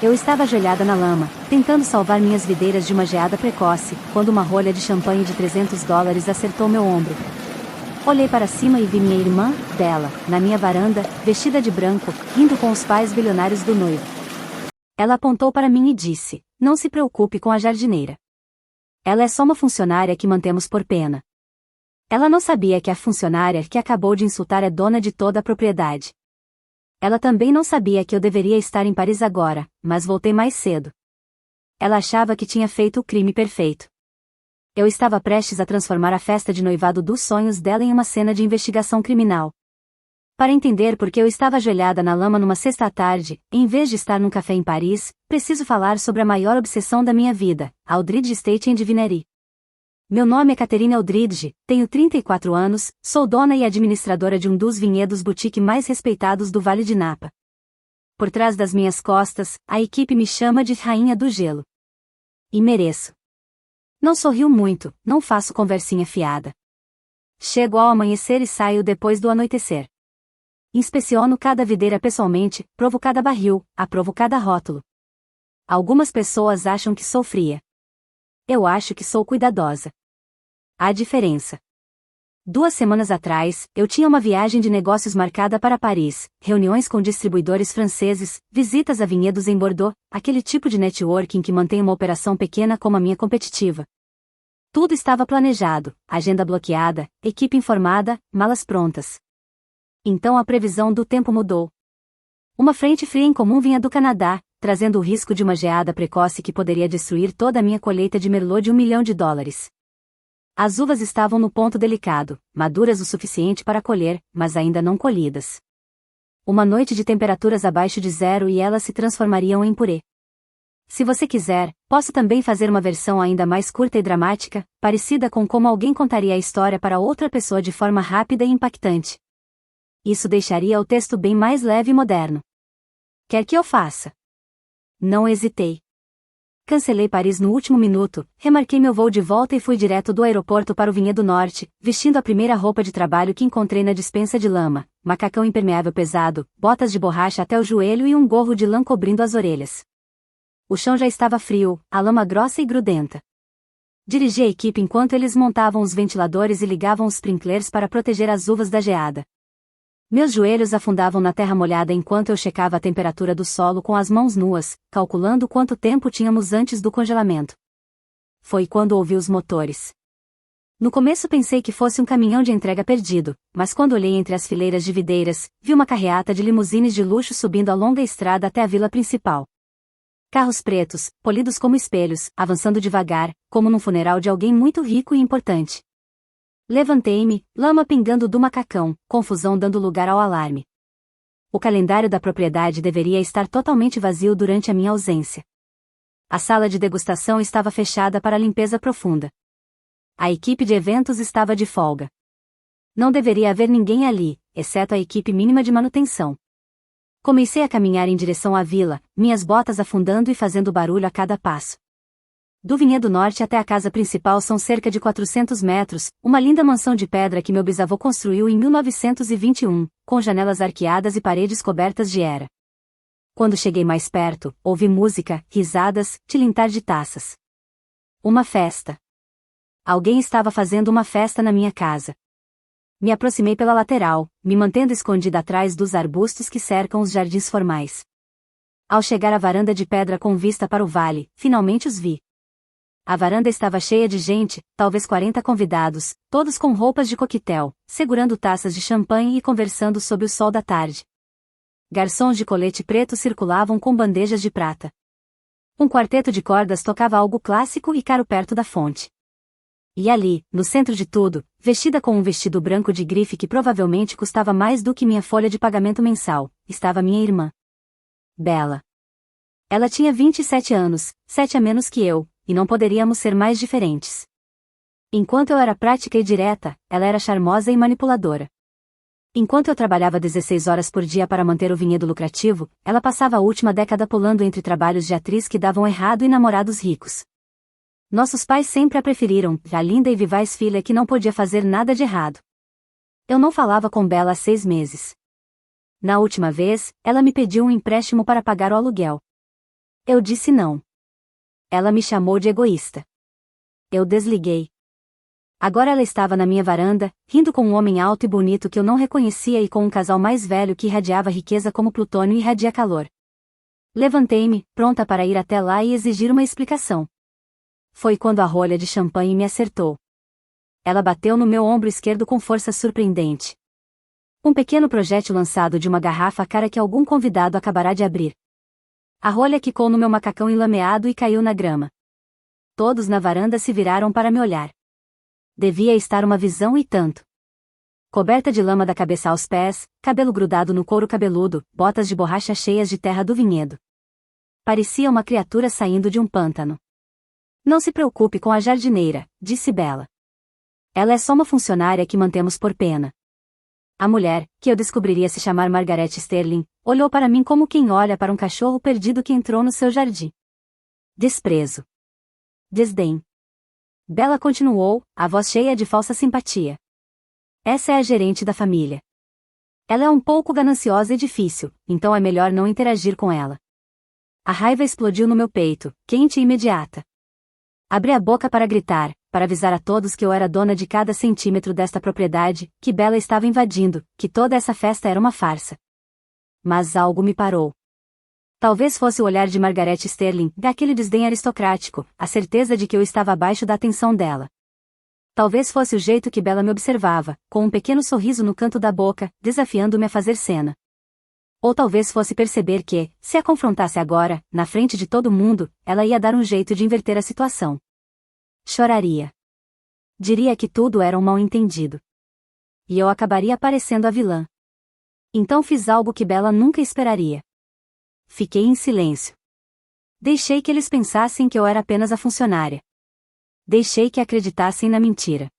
Eu estava ajoelhada na lama, tentando salvar minhas videiras de uma geada precoce, quando uma rolha de champanhe de $300 acertou meu ombro. Olhei para cima e vi minha irmã, Bella, na minha varanda, vestida de branco, rindo com os pais bilionários do noivo. Ela apontou para mim e disse: "Não se preocupe com a jardineira. Ela é só uma funcionária que mantemos por pena." Ela não sabia que a funcionária que acabou de insultar é dona de toda a propriedade. Ela também não sabia que eu deveria estar em Paris agora, mas voltei mais cedo. Ela achava que tinha feito o crime perfeito. Eu estava prestes a transformar a festa de noivado dos sonhos dela em uma cena de investigação criminal. Para entender por que eu estava ajoelhada na lama numa sexta à tarde, em vez de estar num café em Paris, preciso falar sobre a maior obsessão da minha vida, a Aldridge Estate em Divinery. Meu nome é Catherine Aldridge, tenho 34 anos, sou dona e administradora de um dos vinhedos boutique mais respeitados do Vale de Napa. Por trás das minhas costas, a equipe me chama de Rainha do Gelo. E mereço. Não sorrio muito, não faço conversinha fiada. Chego ao amanhecer e saio depois do anoitecer. Inspeciono cada videira pessoalmente, provo cada barril, aprovo cada rótulo. Algumas pessoas acham que sou fria. Eu acho que sou cuidadosa. Há diferença. 2 semanas atrás, eu tinha uma viagem de negócios marcada para Paris, reuniões com distribuidores franceses, visitas a vinhedos em Bordeaux, aquele tipo de networking que mantém uma operação pequena como a minha competitiva. Tudo estava planejado, agenda bloqueada, equipe informada, malas prontas. Então a previsão do tempo mudou. Uma frente fria incomum vinha do Canadá, trazendo o risco de uma geada precoce que poderia destruir toda a minha colheita de merlot de $1 milhão. As uvas estavam no ponto delicado, maduras o suficiente para colher, mas ainda não colhidas. Uma noite de temperaturas abaixo de zero e elas se transformariam em purê. Se você quiser, posso também fazer uma versão ainda mais curta e dramática, parecida com como alguém contaria a história para outra pessoa de forma rápida e impactante. Isso deixaria o texto bem mais leve e moderno. Quer que eu faça? Não hesitei. Cancelei Paris no último minuto, remarquei meu voo de volta e fui direto do aeroporto para o Vinhedo Norte, vestindo a primeira roupa de trabalho que encontrei na despensa de lama, macacão impermeável pesado, botas de borracha até o joelho e um gorro de lã cobrindo as orelhas. O chão já estava frio, a lama grossa e grudenta. Dirigi a equipe enquanto eles montavam os ventiladores e ligavam os sprinklers para proteger as uvas da geada. Meus joelhos afundavam na terra molhada enquanto eu checava a temperatura do solo com as mãos nuas, calculando quanto tempo tínhamos antes do congelamento. Foi quando ouvi os motores. No começo pensei que fosse um caminhão de entrega perdido, mas quando olhei entre as fileiras de videiras, vi uma carreata de limusines de luxo subindo a longa estrada até a vila principal. Carros pretos, polidos como espelhos, avançando devagar, como num funeral de alguém muito rico e importante. Levantei-me, lama pingando do macacão, confusão dando lugar ao alarme. O calendário da propriedade deveria estar totalmente vazio durante a minha ausência. A sala de degustação estava fechada para limpeza profunda. A equipe de eventos estava de folga. Não deveria haver ninguém ali, exceto a equipe mínima de manutenção. Comecei a caminhar em direção à vila, minhas botas afundando e fazendo barulho a cada passo. Do Vinhedo Norte até a casa principal são cerca de 400 metros, uma linda mansão de pedra que meu bisavô construiu em 1921, com janelas arqueadas e paredes cobertas de era. Quando cheguei mais perto, ouvi música, risadas, tilintar de taças. Uma festa. Alguém estava fazendo uma festa na minha casa. Me aproximei pela lateral, me mantendo escondida atrás dos arbustos que cercam os jardins formais. Ao chegar à varanda de pedra com vista para o vale, finalmente os vi. A varanda estava cheia de gente, talvez 40 convidados, todos com roupas de coquetel, segurando taças de champanhe e conversando sob o sol da tarde. Garçons de colete preto circulavam com bandejas de prata. Um quarteto de cordas tocava algo clássico e caro perto da fonte. E ali, no centro de tudo, vestida com um vestido branco de grife que provavelmente custava mais do que minha folha de pagamento mensal, estava minha irmã. Bella. Ela tinha 27 anos, 7 a menos que eu, e não poderíamos ser mais diferentes. Enquanto eu era prática e direta, ela era charmosa e manipuladora. Enquanto eu trabalhava 16 horas por dia para manter o vinhedo lucrativo, ela passava a última década pulando entre trabalhos de atriz que davam errado e namorados ricos. Nossos pais sempre a preferiram, a linda e vivaz filha que não podia fazer nada de errado. Eu não falava com Bella há 6 meses. Na última vez, ela me pediu um empréstimo para pagar o aluguel. Eu disse não. Ela me chamou de egoísta. Eu desliguei. Agora ela estava na minha varanda, rindo com um homem alto e bonito que eu não reconhecia e com um casal mais velho que irradiava riqueza como plutônio irradia calor. Levantei-me, pronta para ir até lá e exigir uma explicação. Foi quando a rolha de champanhe me acertou. Ela bateu no meu ombro esquerdo com força surpreendente. Um pequeno projétil lançado de uma garrafa cara que algum convidado acabará de abrir. A rolha quicou no meu macacão enlameado e caiu na grama. Todos na varanda se viraram para me olhar. Devia estar uma visão e tanto. Coberta de lama da cabeça aos pés, cabelo grudado no couro cabeludo, botas de borracha cheias de terra do vinhedo. Parecia uma criatura saindo de um pântano. Não se preocupe com a jardineira, disse Bella. Ela é só uma funcionária que mantemos por pena. A mulher, que eu descobriria se chamar Margaret Sterling, olhou para mim como quem olha para um cachorro perdido que entrou no seu jardim. Desprezo. Desdém. Bella continuou, a voz cheia de falsa simpatia. Essa é a gerente da família. Ela é um pouco gananciosa e difícil, então é melhor não interagir com ela. A raiva explodiu no meu peito, quente e imediata. Abri a boca para gritar, para avisar a todos que eu era dona de cada centímetro desta propriedade, que Bella estava invadindo, que toda essa festa era uma farsa. Mas algo me parou. Talvez fosse o olhar de Margaret Sterling, daquele desdém aristocrático, a certeza de que eu estava abaixo da atenção dela. Talvez fosse o jeito que Bella me observava, com um pequeno sorriso no canto da boca, desafiando-me a fazer cena. Ou talvez fosse perceber que, se a confrontasse agora, na frente de todo mundo, ela ia dar um jeito de inverter a situação. Choraria. Diria que tudo era um mal-entendido. E eu acabaria parecendo a vilã. Então fiz algo que Bella nunca esperaria. Fiquei em silêncio. Deixei que eles pensassem que eu era apenas a funcionária. Deixei que acreditassem na mentira.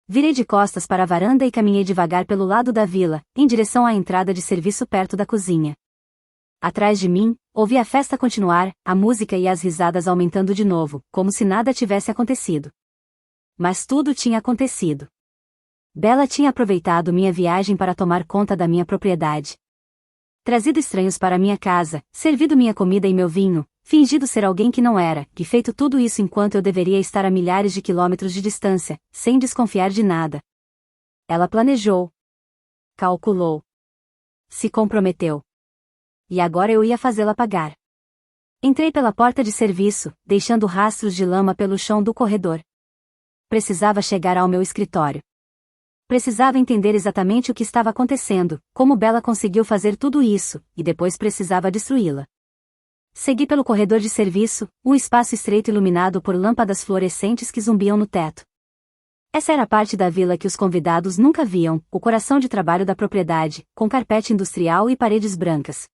Virei de costas para a varanda e caminhei devagar pelo lado da vila, em direção à entrada de serviço perto da cozinha. Atrás de mim, ouvi a festa continuar, a música e as risadas aumentando de novo, como se nada tivesse acontecido. Mas tudo tinha acontecido. Bella tinha aproveitado minha viagem para tomar conta da minha propriedade. Trazido estranhos para minha casa, servido minha comida e meu vinho, fingido ser alguém que não era, e feito tudo isso enquanto eu deveria estar a milhares de quilômetros de distância, sem desconfiar de nada. Ela planejou. Calculou. Se comprometeu. E agora eu ia fazê-la pagar. Entrei pela porta de serviço, deixando rastros de lama pelo chão do corredor. Precisava chegar ao meu escritório. Precisava entender exatamente o que estava acontecendo, como Bella conseguiu fazer tudo isso, e depois precisava destruí-la. Segui pelo corredor de serviço, um espaço estreito iluminado por lâmpadas fluorescentes que zumbiam no teto. Essa era a parte da vila que os convidados nunca viam, o coração de trabalho da propriedade, com carpete industrial e paredes brancas.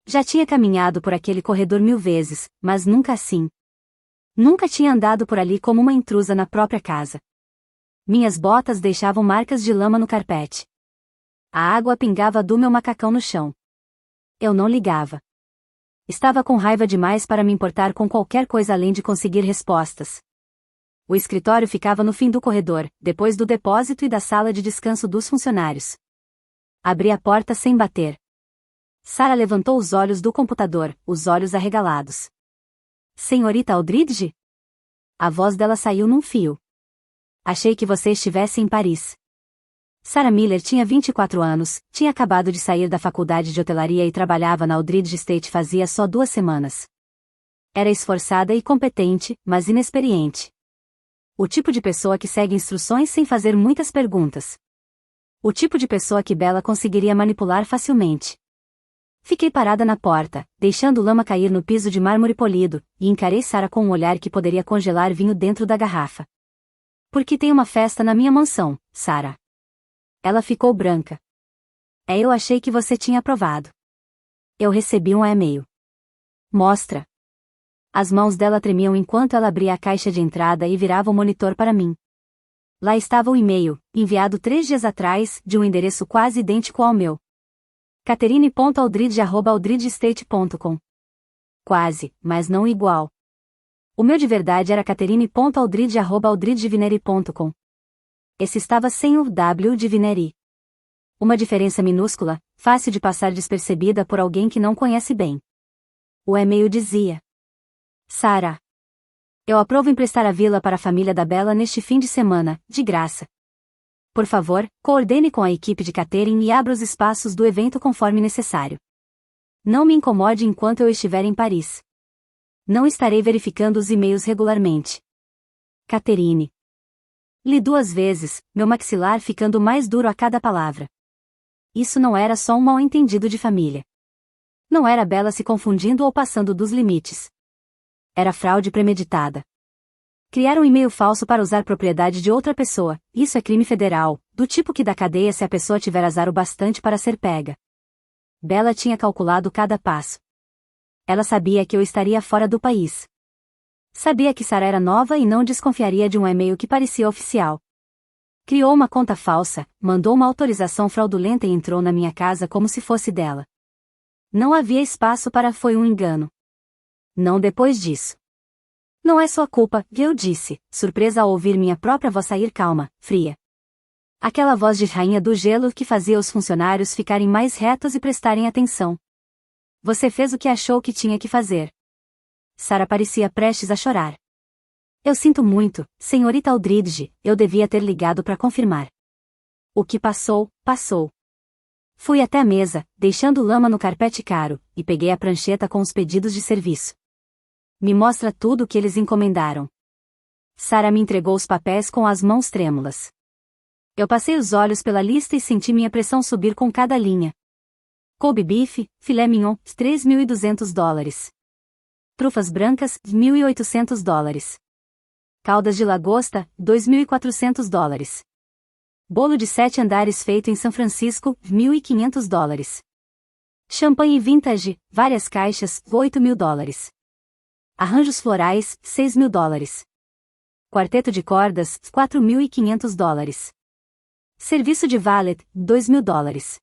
Já tinha caminhado por aquele corredor 1000 vezes, mas nunca assim. Nunca tinha andado por ali como uma intrusa na própria casa. Minhas botas deixavam marcas de lama no carpete. A água pingava do meu macacão no chão. Eu não ligava. Estava com raiva demais para me importar com qualquer coisa além de conseguir respostas. O escritório ficava no fim do corredor, depois do depósito e da sala de descanso dos funcionários. Abri a porta sem bater. Sarah levantou os olhos do computador, os olhos arregalados. Senhorita Aldridge? A voz dela saiu num fio. Achei que você estivesse em Paris. Sarah Miller tinha 24 anos, tinha acabado de sair da faculdade de hotelaria e trabalhava na Aldridge Estate fazia só 2 semanas. Era esforçada e competente, mas inexperiente. O tipo de pessoa que segue instruções sem fazer muitas perguntas. O tipo de pessoa que Bella conseguiria manipular facilmente. Fiquei parada na porta, deixando lama cair no piso de mármore polido, e encarei Sarah com um olhar que poderia congelar vinho dentro da garrafa. Porque tem uma festa na minha mansão, Sarah. Ela ficou branca. Eu achei que você tinha aprovado. Eu recebi um e-mail. Mostra. As mãos dela tremiam enquanto ela abria a caixa de entrada e virava o monitor para mim. Lá estava o e-mail, enviado 3 dias atrás, de um endereço quase idêntico ao meu. Catherine.aldridge@aldridgeestate.com. Quase, mas não igual. O meu de verdade era catherine.aldridge@aldridgevineri.com. Esse estava sem o W de Vineri. Uma diferença minúscula, fácil de passar despercebida por alguém que não conhece bem. O e-mail dizia: Sarah, eu aprovo emprestar a vila para a família da Bella neste fim de semana, de graça. Por favor, coordene com a equipe de catering e abra os espaços do evento conforme necessário. Não me incomode enquanto eu estiver em Paris. Não estarei verificando os e-mails regularmente. Catherine. Li 2 vezes, meu maxilar ficando mais duro a cada palavra. Isso não era só um mal-entendido de família. Não era Bella se confundindo ou passando dos limites. Era fraude premeditada. Criar um e-mail falso para usar propriedade de outra pessoa, isso é crime federal, do tipo que dá cadeia se a pessoa tiver azar o bastante para ser pega. Bella tinha calculado cada passo. Ela sabia que eu estaria fora do país. Sabia que Sarah era nova e não desconfiaria de um e-mail que parecia oficial. Criou uma conta falsa, mandou uma autorização fraudulenta e entrou na minha casa como se fosse dela. Não havia espaço para foi um engano. Não depois disso. Não é sua culpa, eu disse, surpresa ao ouvir minha própria voz sair calma, fria. Aquela voz de rainha do gelo que fazia os funcionários ficarem mais retos e prestarem atenção. Você fez o que achou que tinha que fazer. Sarah parecia prestes a chorar. Eu sinto muito, senhorita Aldridge, eu devia ter ligado para confirmar. O que passou, passou. Fui até a mesa, deixando lama no carpete caro, e peguei a prancheta com os pedidos de serviço. Me mostra tudo o que eles encomendaram. Sarah me entregou os papéis com as mãos trêmulas. Eu passei os olhos pela lista e senti minha pressão subir com cada linha. Kobe beef, filé mignon, $3.200. Trufas brancas, $1.800. Caldas de lagosta, $2.400. Bolo de 7 andares feito em São Francisco, $1.500. Champanhe vintage, várias caixas, $8.000. Arranjos florais, $6.000. Quarteto de cordas, $4.500. Serviço de valet, $2.000.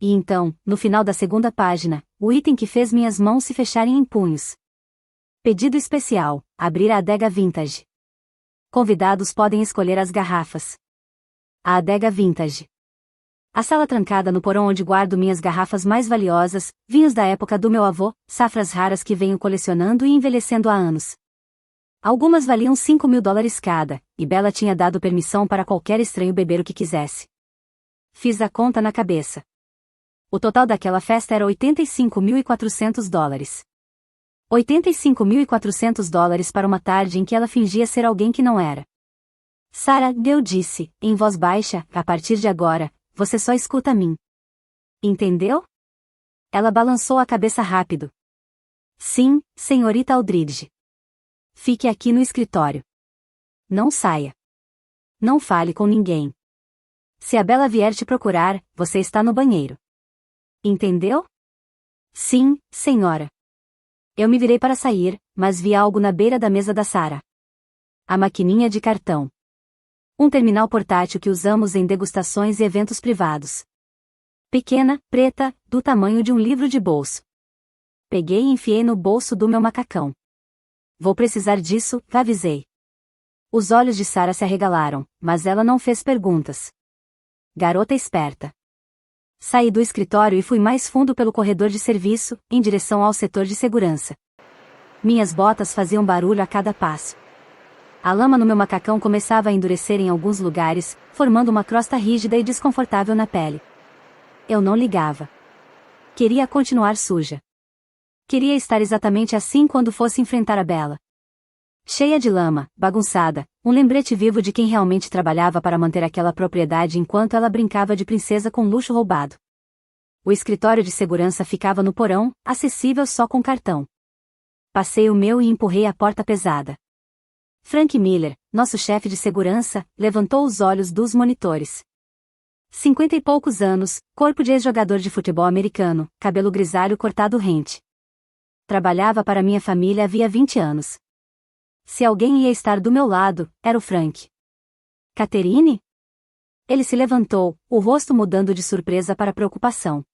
E então, no final da segunda página, o item que fez minhas mãos se fecharem em punhos. Pedido especial: abrir a adega vintage. Convidados podem escolher as garrafas. A adega vintage. A sala trancada no porão onde guardo minhas garrafas mais valiosas, vinhos da época do meu avô, safras raras que venho colecionando e envelhecendo há anos. Algumas valiam $5.000 cada, e Bella tinha dado permissão para qualquer estranho beber o que quisesse. Fiz a conta na cabeça. O total daquela festa era $85.400. $85.400 para uma tarde em que ela fingia ser alguém que não era. Sarah, eu disse, em voz baixa, a partir de agora, você só escuta a mim. Entendeu? Ela balançou a cabeça rápido. Sim, senhorita Aldridge. Fique aqui no escritório. Não saia. Não fale com ninguém. Se a Bella vier te procurar, você está no banheiro. Entendeu? Sim, senhora. Eu me virei para sair, mas vi algo na beira da mesa da Sarah. A maquininha de cartão. Um terminal portátil que usamos em degustações e eventos privados. Pequena, preta, do tamanho de um livro de bolso. Peguei e enfiei no bolso do meu macacão. Vou precisar disso, avisei. Os olhos de Sarah se arregalaram, mas ela não fez perguntas. Garota esperta. Saí do escritório e fui mais fundo pelo corredor de serviço, em direção ao setor de segurança. Minhas botas faziam barulho a cada passo. A lama no meu macacão começava a endurecer em alguns lugares, formando uma crosta rígida e desconfortável na pele. Eu não ligava. Queria continuar suja. Queria estar exatamente assim quando fosse enfrentar a Bella. Cheia de lama, bagunçada, um lembrete vivo de quem realmente trabalhava para manter aquela propriedade enquanto ela brincava de princesa com luxo roubado. O escritório de segurança ficava no porão, acessível só com cartão. Passei o meu e empurrei a porta pesada. Frank Miller, nosso chefe de segurança, levantou os olhos dos monitores. 50 e poucos anos, corpo de ex-jogador de futebol americano, cabelo grisalho cortado rente. Trabalhava para minha família havia 20 anos. Se alguém ia estar do meu lado, era o Frank. Catherine? Ele se levantou, o rosto mudando de surpresa para preocupação.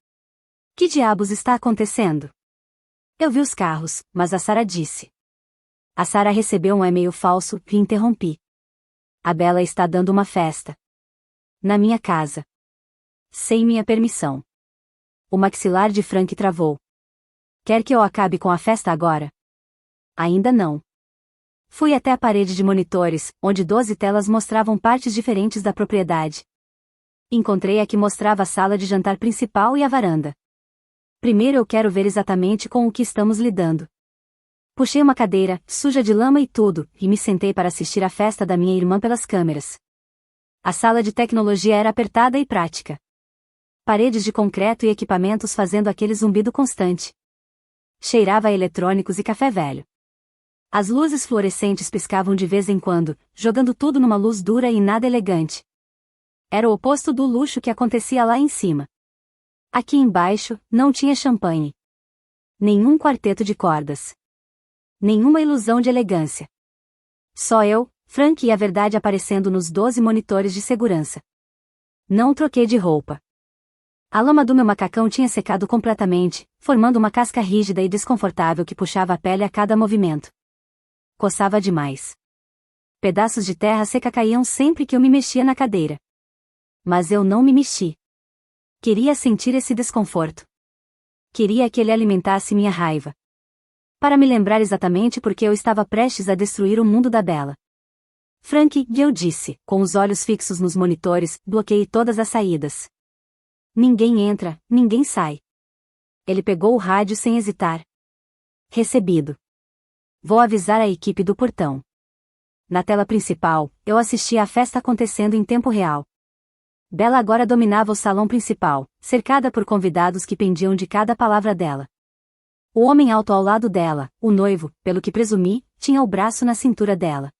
Que diabos está acontecendo? Eu vi os carros, mas a Sarah disse. A Sarah recebeu um e-mail falso e interrompi. A Bella está dando uma festa. Na minha casa. Sem minha permissão. O maxilar de Frank travou. Quer que eu acabe com a festa agora? Ainda não. Fui até a parede de monitores, onde 12 telas mostravam partes diferentes da propriedade. Encontrei a que mostrava a sala de jantar principal e a varanda. Primeiro eu quero ver exatamente com o que estamos lidando. Puxei uma cadeira, suja de lama e tudo, e me sentei para assistir à festa da minha irmã pelas câmeras. A sala de tecnologia era apertada e prática. Paredes de concreto e equipamentos fazendo aquele zumbido constante. Cheirava a eletrônicos e café velho. As luzes fluorescentes piscavam de vez em quando, jogando tudo numa luz dura e nada elegante. Era o oposto do luxo que acontecia lá em cima. Aqui embaixo, não tinha champanhe. Nenhum quarteto de cordas. Nenhuma ilusão de elegância. Só eu, Frank e a verdade aparecendo nos 12 monitores de segurança. Não troquei de roupa. A lama do meu macacão tinha secado completamente, formando uma casca rígida e desconfortável que puxava a pele a cada movimento. Coçava demais. Pedaços de terra seca caíam sempre que eu me mexia na cadeira. Mas eu não me mexi. Queria sentir esse desconforto. Queria que ele alimentasse minha raiva. Para me lembrar exatamente porque eu estava prestes a destruir o mundo da Bella. Frank, eu disse, com os olhos fixos nos monitores, bloqueei todas as saídas. Ninguém entra, ninguém sai. Ele pegou o rádio sem hesitar. Recebido. Vou avisar a equipe do portão. Na tela principal, eu assistia à festa acontecendo em tempo real. Bella agora dominava o salão principal, cercada por convidados que pendiam de cada palavra dela. O homem alto ao lado dela, o noivo, pelo que presumi, tinha o braço na cintura dela.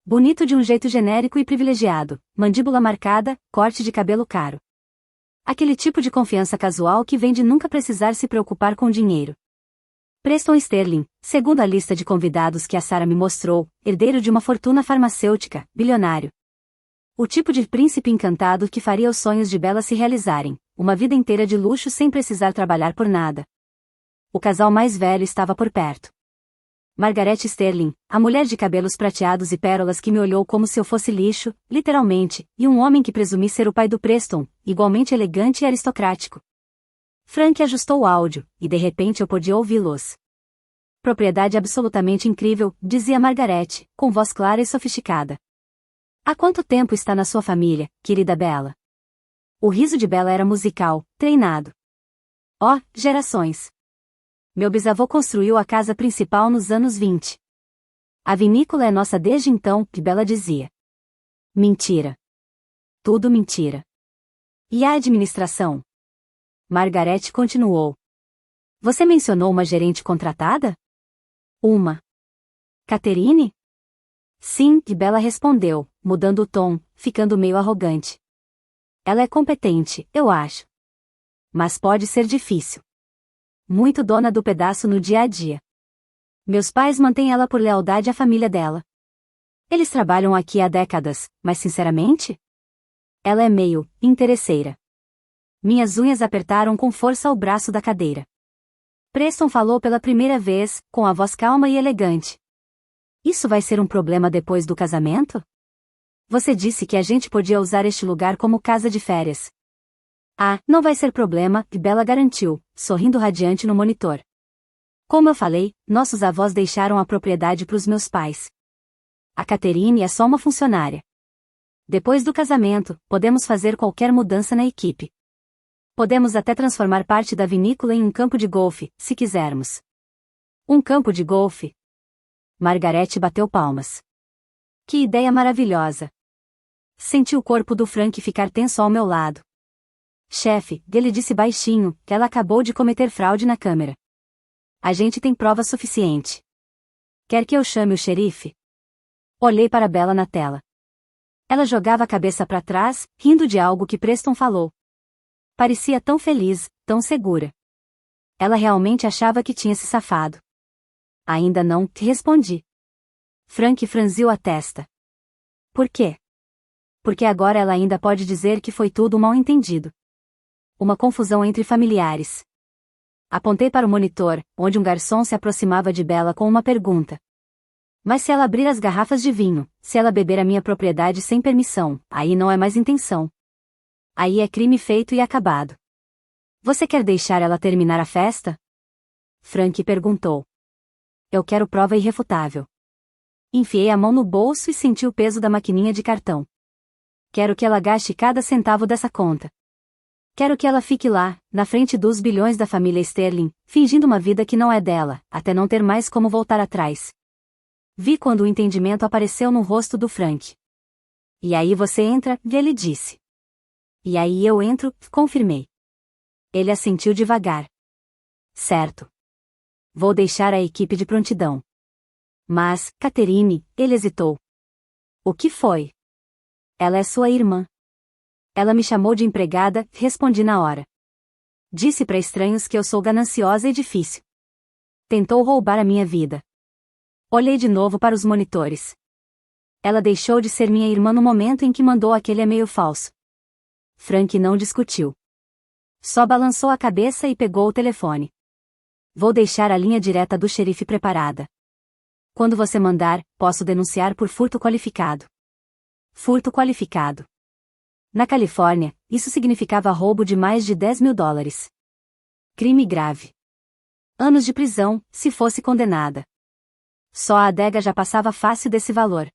Bonito de um jeito genérico e privilegiado, mandíbula marcada, corte de cabelo caro. Aquele tipo de confiança casual que vem de nunca precisar se preocupar com dinheiro. Preston Sterling, segundo a lista de convidados que a Sarah me mostrou, herdeiro de uma fortuna farmacêutica, bilionário. O tipo de príncipe encantado que faria os sonhos de Bella se realizarem, uma vida inteira de luxo sem precisar trabalhar por nada. O casal mais velho estava por perto. Margaret Sterling, a mulher de cabelos prateados e pérolas que me olhou como se eu fosse lixo, literalmente, e um homem que presumi ser o pai do Preston, igualmente elegante e aristocrático. Frank ajustou o áudio, e de repente eu podia ouvi-los. Propriedade absolutamente incrível, dizia Margaret, com voz clara e sofisticada. Há quanto tempo está na sua família, querida Bella? O riso de Bella era musical, treinado. Oh, gerações! Meu bisavô construiu a casa principal nos anos 20. A vinícola é nossa desde então, que Bella dizia. Mentira. Tudo mentira. E a administração? Margaret continuou. Você mencionou uma gerente contratada? Uma. Catherine? Sim, e Bella respondeu, mudando o tom, ficando meio arrogante. Ela é competente, eu acho. Mas pode ser difícil. Muito dona do pedaço no dia a dia. Meus pais mantêm ela por lealdade à família dela. Eles trabalham aqui há décadas, mas sinceramente? Ela é meio interesseira. Minhas unhas apertaram com força o braço da cadeira. Preston falou pela primeira vez, com a voz calma e elegante. Isso vai ser um problema depois do casamento? Você disse que a gente podia usar este lugar como casa de férias. Ah, não vai ser problema, e Bella garantiu, sorrindo radiante no monitor. Como eu falei, nossos avós deixaram a propriedade para os meus pais. A Catherine é só uma funcionária. Depois do casamento, podemos fazer qualquer mudança na equipe. Podemos até transformar parte da vinícola em um campo de golfe, se quisermos. Um campo de golfe? Margaret bateu palmas. Que ideia maravilhosa. Senti o corpo do Frank ficar tenso ao meu lado. Chefe, ele disse baixinho, que ela acabou de cometer fraude na câmera. A gente tem prova suficiente. Quer que eu chame o xerife? Olhei para Bella na tela. Ela jogava a cabeça para trás, rindo de algo que Preston falou. Parecia tão feliz, tão segura. Ela realmente achava que tinha se safado. Ainda não, respondi. Frank franziu a testa. Por quê? Porque agora ela ainda pode dizer que foi tudo um mal-entendido. Uma confusão entre familiares. Apontei para o monitor, onde um garçom se aproximava de Bella com uma pergunta. Mas se ela abrir as garrafas de vinho, se ela beber a minha propriedade sem permissão, aí não é mais intenção. Aí é crime feito e acabado. Você quer deixar ela terminar a festa? Frank perguntou. Eu quero prova irrefutável. Enfiei a mão no bolso e senti o peso da maquininha de cartão. Quero que ela gaste cada centavo dessa conta. Quero que ela fique lá, na frente dos bilhões da família Sterling, fingindo uma vida que não é dela, até não ter mais como voltar atrás. Vi quando o entendimento apareceu no rosto do Frank. E aí você entra, ele disse. E aí eu entro, confirmei. Ele assentiu devagar. Certo. Vou deixar a equipe de prontidão. Mas, Catherine, ele hesitou. O que foi? Ela é sua irmã. Ela me chamou de empregada, respondi na hora. Disse para estranhos que eu sou gananciosa e difícil. Tentou roubar a minha vida. Olhei de novo para os monitores. Ela deixou de ser minha irmã no momento em que mandou aquele e-mail falso. Frank não discutiu. Só balançou a cabeça e pegou o telefone. Vou deixar a linha direta do xerife preparada. Quando você mandar, posso denunciar por furto qualificado. Furto qualificado. Na Califórnia, isso significava roubo de mais de $10.000. Crime grave. Anos de prisão, se fosse condenada. Só a adega já passava fácil desse valor.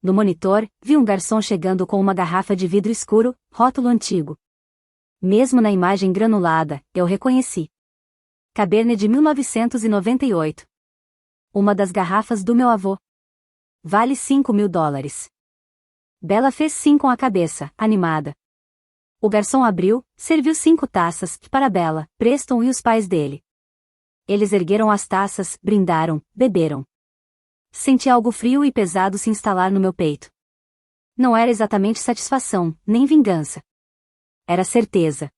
No monitor, vi um garçom chegando com uma garrafa de vidro escuro, rótulo antigo. Mesmo na imagem granulada, eu reconheci. Cabernet de 1998. Uma das garrafas do meu avô. Vale $5.000. Bella fez sim com a cabeça, animada. O garçom abriu, serviu 5 taças, para Bella, Preston e os pais dele. Eles ergueram as taças, brindaram, beberam. Senti algo frio e pesado se instalar no meu peito. Não era exatamente satisfação, nem vingança. Era certeza.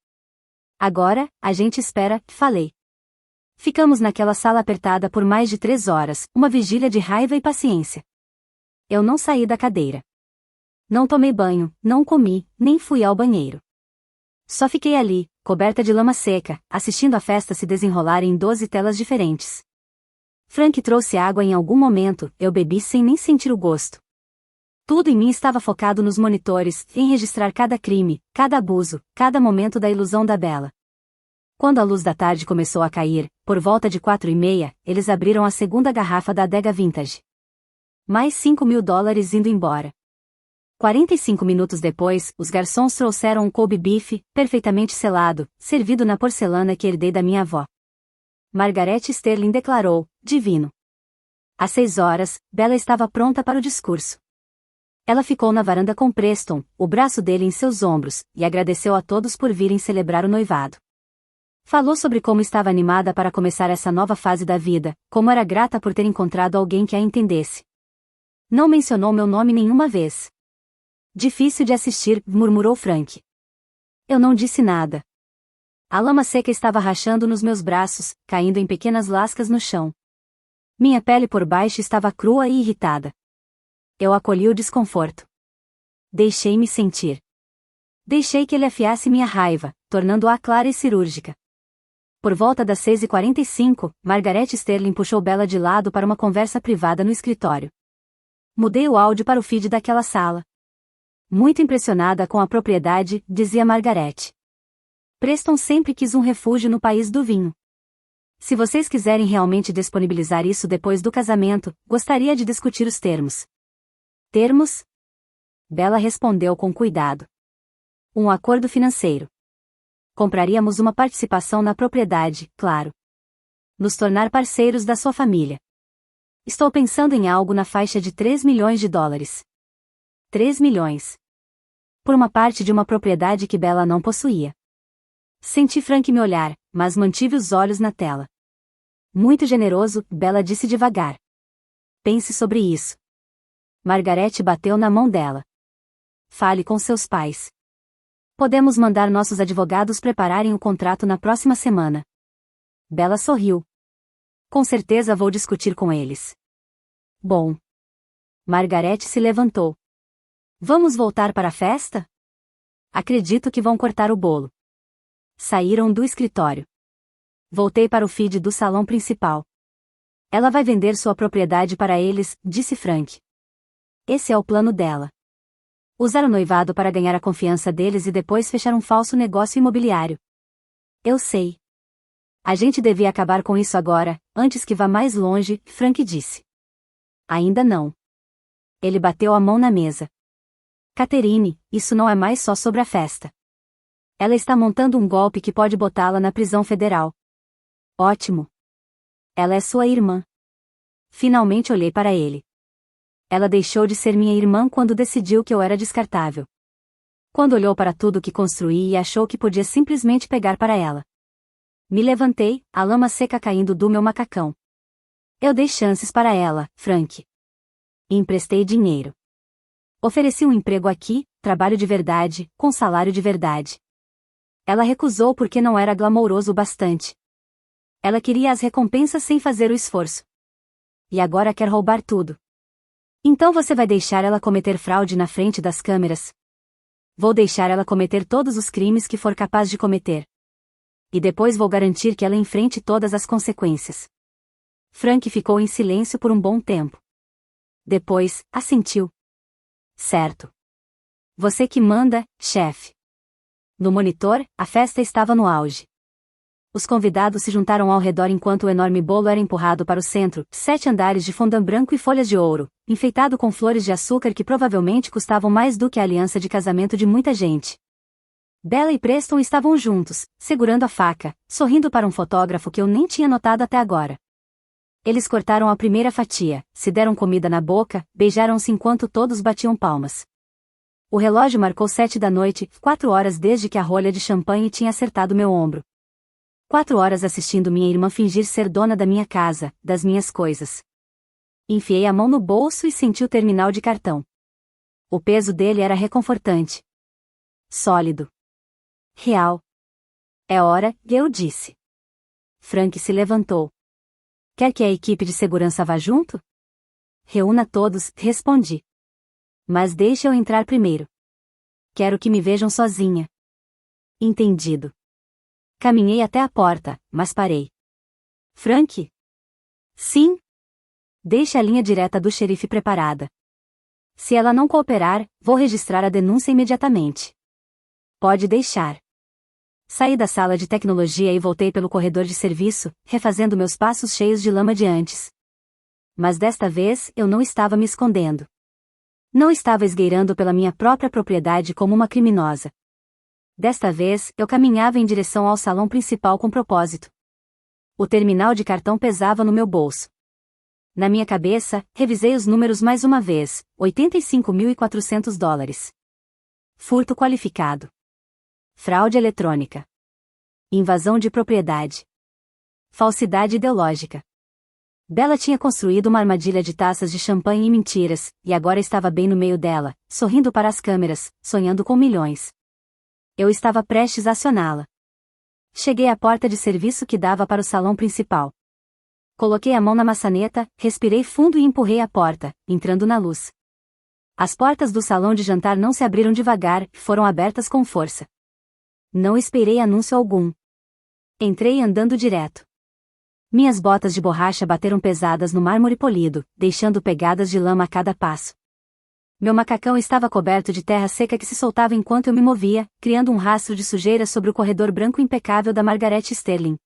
Agora, a gente espera, falei. Ficamos naquela sala apertada por mais de 3 horas, uma vigília de raiva e paciência. Eu não saí da cadeira. Não tomei banho, não comi, nem fui ao banheiro. Só fiquei ali, coberta de lama seca, assistindo a festa se desenrolar em 12 telas diferentes. Frank trouxe água em algum momento, eu bebi sem nem sentir o gosto. Tudo em mim estava focado nos monitores, em registrar cada crime, cada abuso, cada momento da ilusão da Bella. Quando a luz da tarde começou a cair, por volta de 4:30, eles abriram a segunda garrafa da adega vintage. Mais $5.000 indo embora. 45 minutos depois, os garçons trouxeram um Kobe beef, perfeitamente selado, servido na porcelana que herdei da minha avó. Margaret Sterling declarou, divino. Às 6 horas, Bella estava pronta para o discurso. Ela ficou na varanda com Preston, o braço dele em seus ombros, e agradeceu a todos por virem celebrar o noivado. Falou sobre como estava animada para começar essa nova fase da vida, como era grata por ter encontrado alguém que a entendesse. Não mencionou meu nome nenhuma vez. Difícil de assistir, murmurou Frank. Eu não disse nada. A lama seca estava rachando nos meus braços, caindo em pequenas lascas no chão. Minha pele por baixo estava crua e irritada. Eu acolhi o desconforto. Deixei-me sentir. Deixei que ele afiasse minha raiva, tornando-a clara e cirúrgica. Por volta das 6:45, Margaret Sterling puxou Bella de lado para uma conversa privada no escritório. Mudei o áudio para o feed daquela sala. Muito impressionada com a propriedade, dizia Margaret. Preston sempre quis um refúgio no país do vinho. Se vocês quiserem realmente disponibilizar isso depois do casamento, gostaria de discutir os termos. Termos? Bella respondeu com cuidado. Um acordo financeiro. Compraríamos uma participação na propriedade, claro. Nos tornar parceiros da sua família. Estou pensando em algo na faixa de $3 milhões. 3 milhões. Por uma parte de uma propriedade que Bella não possuía. Senti Frank me olhar, mas mantive os olhos na tela. Muito generoso, Bella disse devagar. Pense sobre isso. Margaret bateu na mão dela. Fale com seus pais. Podemos mandar nossos advogados prepararem o contrato na próxima semana. Bella sorriu. Com certeza vou discutir com eles. Bom. Margaret se levantou. Vamos voltar para a festa? Acredito que vão cortar o bolo. Saíram do escritório. Voltei para o feed do salão principal. Ela vai vender sua propriedade para eles, disse Frank. Esse é o plano dela. Usar o noivado para ganhar a confiança deles e depois fechar um falso negócio imobiliário. Eu sei. A gente devia acabar com isso agora, antes que vá mais longe, Frank disse. Ainda não. Ele bateu a mão na mesa. Catherine, isso não é mais só sobre a festa. Ela está montando um golpe que pode botá-la na prisão federal. Ótimo. Ela é sua irmã. Finalmente olhei para ele. Ela deixou de ser minha irmã quando decidiu que eu era descartável. Quando olhou para tudo que construí e achou que podia simplesmente pegar para ela. Me levantei, a lama seca caindo do meu macacão. Eu dei chances para ela, Frank. E emprestei dinheiro. Ofereci um emprego aqui, trabalho de verdade, com salário de verdade. Ela recusou porque não era glamouroso o bastante. Ela queria as recompensas sem fazer o esforço. E agora quer roubar tudo. Então você vai deixar ela cometer fraude na frente das câmeras? Vou deixar ela cometer todos os crimes que for capaz de cometer. E depois vou garantir que ela enfrente todas as consequências. Frank ficou em silêncio por um bom tempo. Depois, assentiu. Certo. Você que manda, chefe. No monitor, a festa estava no auge. Os convidados se juntaram ao redor enquanto o enorme bolo era empurrado para o centro, 7 andares de fondant branco e folhas de ouro, enfeitado com flores de açúcar que provavelmente custavam mais do que a aliança de casamento de muita gente. Bella e Preston estavam juntos, segurando a faca, sorrindo para um fotógrafo que eu nem tinha notado até agora. Eles cortaram a primeira fatia, se deram comida na boca, beijaram-se enquanto todos batiam palmas. O relógio marcou 7 da noite, 4 horas desde que a rolha de champanhe tinha acertado meu ombro. 4 horas assistindo minha irmã fingir ser dona da minha casa, das minhas coisas. Enfiei a mão no bolso e senti o terminal de cartão. O peso dele era reconfortante. Sólido. Real. É hora, eu disse. Frank se levantou. Quer que a equipe de segurança vá junto? Reúna todos, respondi. Mas deixe eu entrar primeiro. Quero que me vejam sozinha. Entendido. Caminhei até a porta, mas parei. Frank? Sim? Deixe a linha direta do xerife preparada. Se ela não cooperar, vou registrar a denúncia imediatamente. Pode deixar. Saí da sala de tecnologia e voltei pelo corredor de serviço, refazendo meus passos cheios de lama de antes. Mas desta vez, eu não estava me escondendo. Não estava esgueirando pela minha própria propriedade como uma criminosa. Desta vez, eu caminhava em direção ao salão principal com propósito. O terminal de cartão pesava no meu bolso. Na minha cabeça, revisei os números mais uma vez, $85.400. Furto qualificado. Fraude eletrônica. Invasão de propriedade. Falsidade ideológica. Bella tinha construído uma armadilha de taças de champanhe e mentiras, e agora estava bem no meio dela, sorrindo para as câmeras, sonhando com milhões. Eu estava prestes a acioná-la. Cheguei à porta de serviço que dava para o salão principal. Coloquei a mão na maçaneta, respirei fundo e empurrei a porta, entrando na luz. As portas do salão de jantar não se abriram devagar, foram abertas com força. Não esperei anúncio algum. Entrei andando direto. Minhas botas de borracha bateram pesadas no mármore polido, deixando pegadas de lama a cada passo. Meu macacão estava coberto de terra seca que se soltava enquanto eu me movia, criando um rastro de sujeira sobre o corredor branco impecável da Margaret Sterling.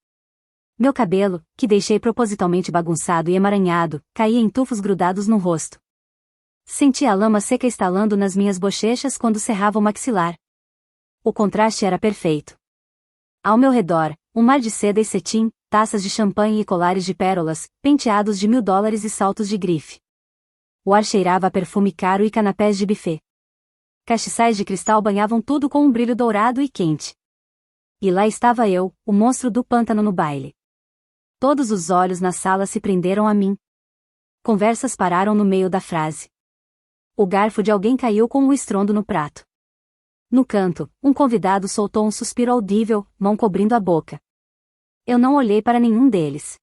Meu cabelo, que deixei propositalmente bagunçado e emaranhado, caía em tufos grudados no rosto. Senti a lama seca estalando nas minhas bochechas quando cerrava o maxilar. O contraste era perfeito. Ao meu redor, um mar de seda e cetim, taças de champanhe e colares de pérolas, penteados de $1.000 e saltos de grife. O ar cheirava a perfume caro e canapés de buffet. Castiçais de cristal banhavam tudo com um brilho dourado e quente. E lá estava eu, o monstro do pântano no baile. Todos os olhos na sala se prenderam a mim. Conversas pararam no meio da frase. O garfo de alguém caiu com um estrondo no prato. No canto, um convidado soltou um suspiro audível, mão cobrindo a boca. Eu não olhei para nenhum deles.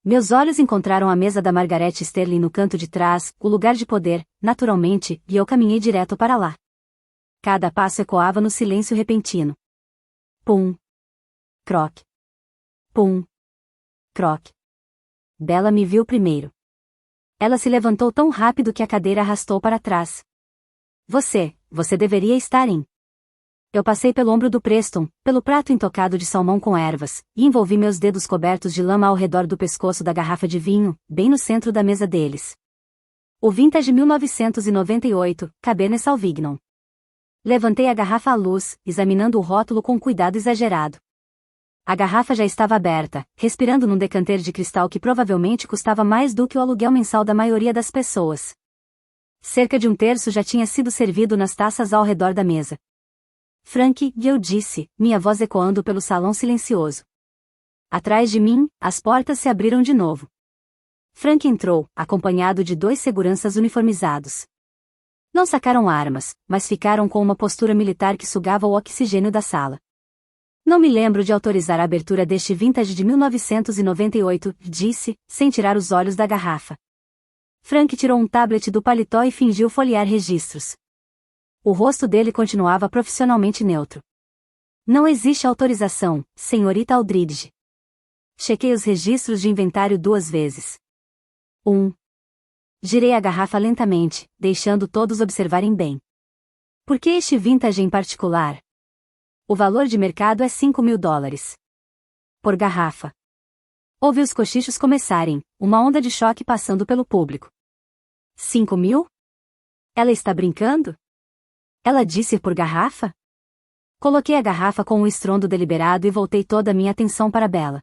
Meus olhos encontraram a mesa da Margaret Sterling no canto de trás, o lugar de poder, naturalmente, e eu caminhei direto para lá. Cada passo ecoava no silêncio repentino. Pum. Croc. Pum. Croc. Bella me viu primeiro. Ela se levantou tão rápido que a cadeira arrastou para trás. Você deveria estar em. Eu passei pelo ombro do Preston, pelo prato intocado de salmão com ervas, e envolvi meus dedos cobertos de lama ao redor do pescoço da garrafa de vinho, bem no centro da mesa deles. O Vintage 1998, Cabernet Sauvignon. Levantei a garrafa à luz, examinando o rótulo com cuidado exagerado. A garrafa já estava aberta, respirando num decanter de cristal que provavelmente custava mais do que o aluguel mensal da maioria das pessoas. Cerca de um terço já tinha sido servido nas taças ao redor da mesa. Frank, eu disse, minha voz ecoando pelo salão silencioso. Atrás de mim, as portas se abriram de novo. Frank entrou, acompanhado de 2 seguranças uniformizados. Não sacaram armas, mas ficaram com uma postura militar que sugava o oxigênio da sala. Não me lembro de autorizar a abertura deste Vintage de 1998, disse, sem tirar os olhos da garrafa. Frank tirou um tablet do paletó e fingiu folhear registros. O rosto dele continuava profissionalmente neutro. Não existe autorização, senhorita Aldridge. Chequei os registros de inventário 2 vezes. 1. Girei a garrafa lentamente, deixando todos observarem bem. Por que este Vintage em particular? O valor de mercado é $5.000. Por garrafa. Ouvi os cochichos começarem, uma onda de choque passando pelo público. 5.000? Ela está brincando? Ela disse por garrafa? Coloquei a garrafa com um estrondo deliberado e voltei toda a minha atenção para Bella.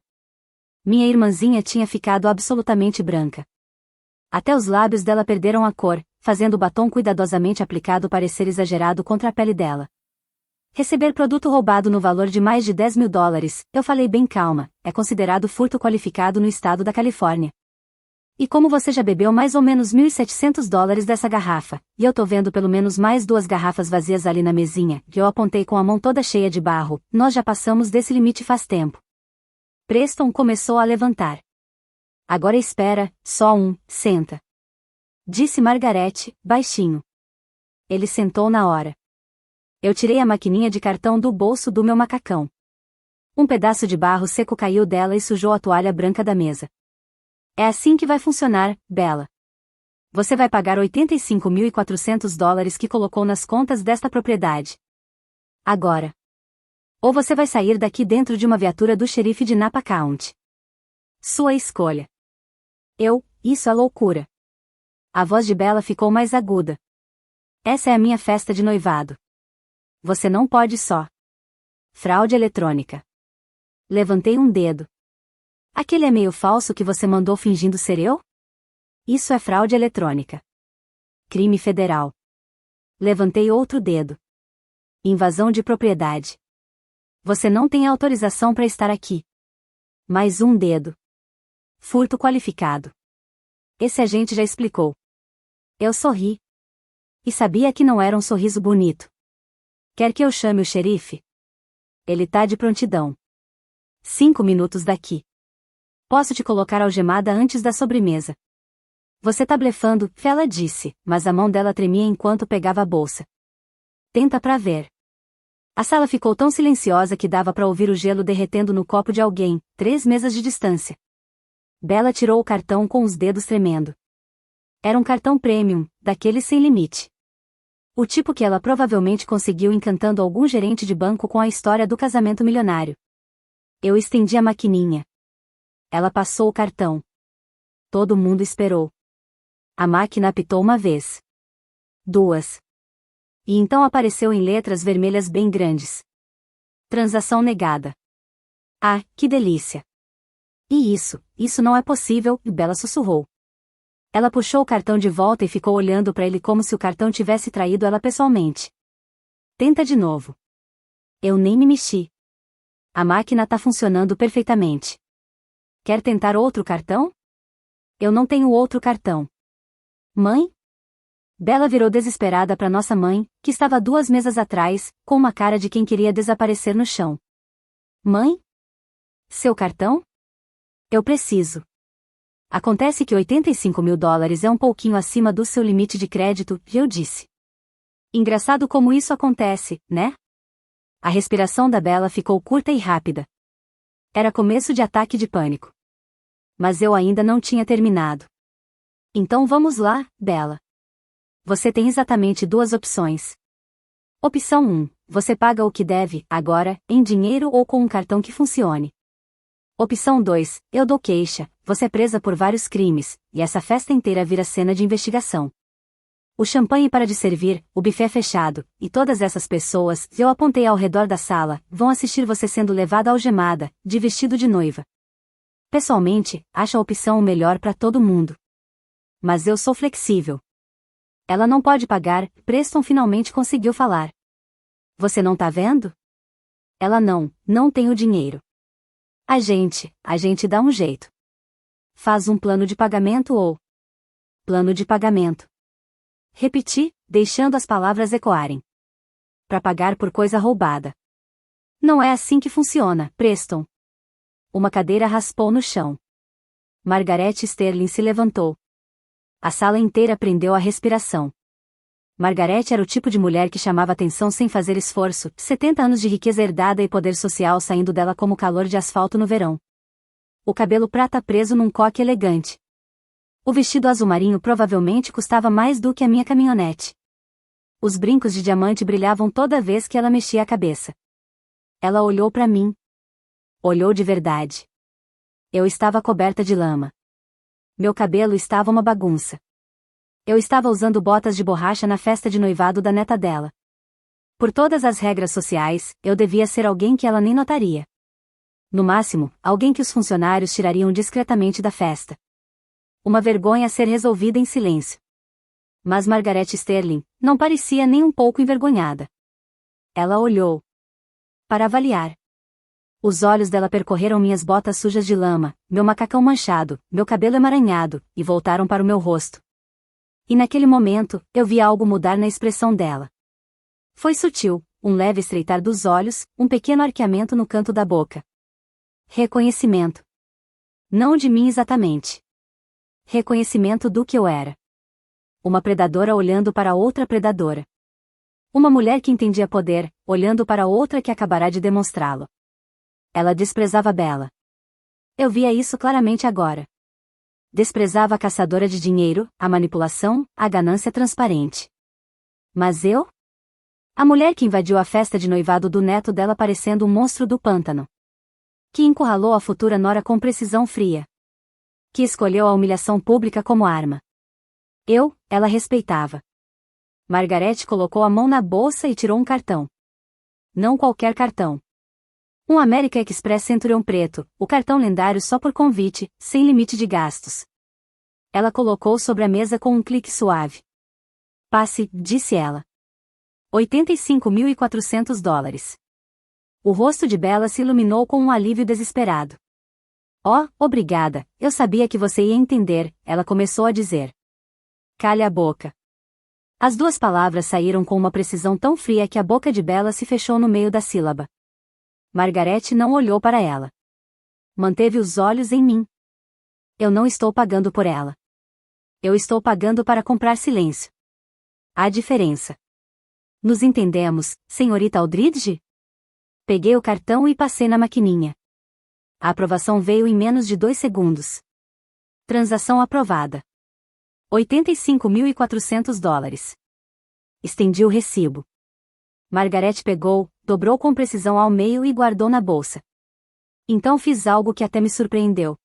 Minha irmãzinha tinha ficado absolutamente branca. Até os lábios dela perderam a cor, fazendo o batom cuidadosamente aplicado parecer exagerado contra a pele dela. Receber produto roubado no valor de mais de $10.000, eu falei bem calma, é considerado furto qualificado no estado da Califórnia. E como você já bebeu mais ou menos $1.700 dessa garrafa, e eu tô vendo pelo menos mais 2 garrafas vazias ali na mesinha, que eu apontei com a mão toda cheia de barro, nós já passamos desse limite faz tempo. Preston começou a levantar. Agora espera, só senta. Disse Margarete, baixinho. Ele sentou na hora. Eu tirei a maquininha de cartão do bolso do meu macacão. Um pedaço de barro seco caiu dela e sujou a toalha branca da mesa. É assim que vai funcionar, Bella. Você vai pagar $85.400 que colocou nas contas desta propriedade. Agora. Ou você vai sair daqui dentro de uma viatura do xerife de Napa County. Sua escolha. Isso é loucura. A voz de Bella ficou mais aguda. Essa é a minha festa de noivado. Você não pode só. Fraude eletrônica. Levantei um dedo. Aquele e-mail falso que você mandou fingindo ser eu? Isso é fraude eletrônica. Crime federal. Levantei outro dedo. Invasão de propriedade. Você não tem autorização para estar aqui. Mais um dedo. Furto qualificado. Esse agente já explicou. Eu sorri. E sabia que não era um sorriso bonito. Quer que eu chame o xerife? Ele tá de prontidão. 5 minutos daqui. Posso te colocar algemada antes da sobremesa. Você tá blefando, ela disse, mas a mão dela tremia enquanto pegava a bolsa. Tenta pra ver. A sala ficou tão silenciosa que dava pra ouvir o gelo derretendo no copo de alguém, 3 mesas de distância. Bella tirou o cartão com os dedos tremendo. Era um cartão premium, daqueles sem limite. O tipo que ela provavelmente conseguiu encantando algum gerente de banco com a história do casamento milionário. Eu estendi a maquininha. Ela passou o cartão. Todo mundo esperou. A máquina apitou uma vez. 2. E então apareceu em letras vermelhas bem grandes. Transação negada. Ah, que delícia. E isso não é possível, Bella sussurrou. Ela puxou o cartão de volta e ficou olhando para ele como se o cartão tivesse traído ela pessoalmente. Tenta de novo. Eu nem me mexi. A máquina tá funcionando perfeitamente. Quer tentar outro cartão? Eu não tenho outro cartão. Mãe? Bella virou desesperada para nossa mãe, que estava 2 mesas atrás, com uma cara de quem queria desaparecer no chão. Mãe? Seu cartão? Eu preciso. Acontece que $85.000 é um pouquinho acima do seu limite de crédito, eu disse. Engraçado como isso acontece, né? A respiração da Bella ficou curta e rápida. Era começo de ataque de pânico. Mas eu ainda não tinha terminado. Então vamos lá, Bella. Você tem exatamente 2 opções. Opção 1. você paga o que deve, agora, em dinheiro ou com um cartão que funcione. Opção 2, eu dou queixa, você é presa por vários crimes, e essa festa inteira vira cena de investigação. O champanhe para de servir, o buffet é fechado, e todas essas pessoas, eu apontei ao redor da sala, vão assistir você sendo levada algemada, de vestido de noiva. Pessoalmente, acho a opção o melhor para todo mundo. Mas eu sou flexível. Ela não pode pagar, Preston finalmente conseguiu falar. Você não tá vendo? Ela não tem o dinheiro. A gente dá um jeito. Faz um plano de pagamento ou... Plano de pagamento. Repeti, deixando as palavras ecoarem. Para pagar por coisa roubada. Não é assim que funciona, Preston. Uma cadeira raspou no chão. Margaret Sterling se levantou. A sala inteira prendeu a respiração. Margaret era o tipo de mulher que chamava atenção sem fazer esforço, 70 anos de riqueza herdada e poder social saindo dela como calor de asfalto no verão. O cabelo prata preso num coque elegante. O vestido azul marinho provavelmente custava mais do que a minha caminhonete. Os brincos de diamante brilhavam toda vez que ela mexia a cabeça. Ela olhou para mim. Olhou de verdade. Eu estava coberta de lama. Meu cabelo estava uma bagunça. Eu estava usando botas de borracha na festa de noivado da neta dela. Por todas as regras sociais, eu devia ser alguém que ela nem notaria. No máximo, alguém que os funcionários tirariam discretamente da festa. Uma vergonha a ser resolvida em silêncio. Mas Margaret Sterling não parecia nem um pouco envergonhada. Ela olhou. Para avaliar. Os olhos dela percorreram minhas botas sujas de lama, meu macacão manchado, meu cabelo emaranhado, e voltaram para o meu rosto. E naquele momento, eu vi algo mudar na expressão dela. Foi sutil, um leve estreitar dos olhos, um pequeno arqueamento no canto da boca. Reconhecimento. Não de mim exatamente. Reconhecimento do que eu era. Uma predadora olhando para outra predadora. Uma mulher que entendia poder, olhando para outra que acabará de demonstrá-lo. Ela desprezava Bella. Eu via isso claramente agora. Desprezava a caçadora de dinheiro, a manipulação, a ganância transparente. Mas eu? A mulher que invadiu a festa de noivado do neto dela parecendo um monstro do pântano. Que encurralou a futura nora com precisão fria. Que escolheu a humilhação pública como arma. Ela respeitava. Margaret colocou a mão na bolsa e tirou um cartão. Não qualquer cartão. Um American Express Centurion preto, o cartão lendário só por convite, sem limite de gastos. Ela colocou sobre a mesa com um clique suave. Passe, disse ela. $85.400. O rosto de Bella se iluminou com um alívio desesperado. Oh, obrigada, eu sabia que você ia entender, ela começou a dizer. Calha a boca. As duas palavras saíram com uma precisão tão fria que a boca de Bella se fechou no meio da sílaba. Margaret não olhou para ela. Manteve os olhos em mim. Eu não estou pagando por ela. Eu estou pagando para comprar silêncio. Há diferença. Nos entendemos, senhorita Aldridge? Peguei o cartão e passei na maquininha. A aprovação veio em menos de 2 segundos. Transação aprovada. $85.400. Estendi o recibo. Margaret pegou, dobrou com precisão ao meio e guardou na bolsa. Então fiz algo que até me surpreendeu.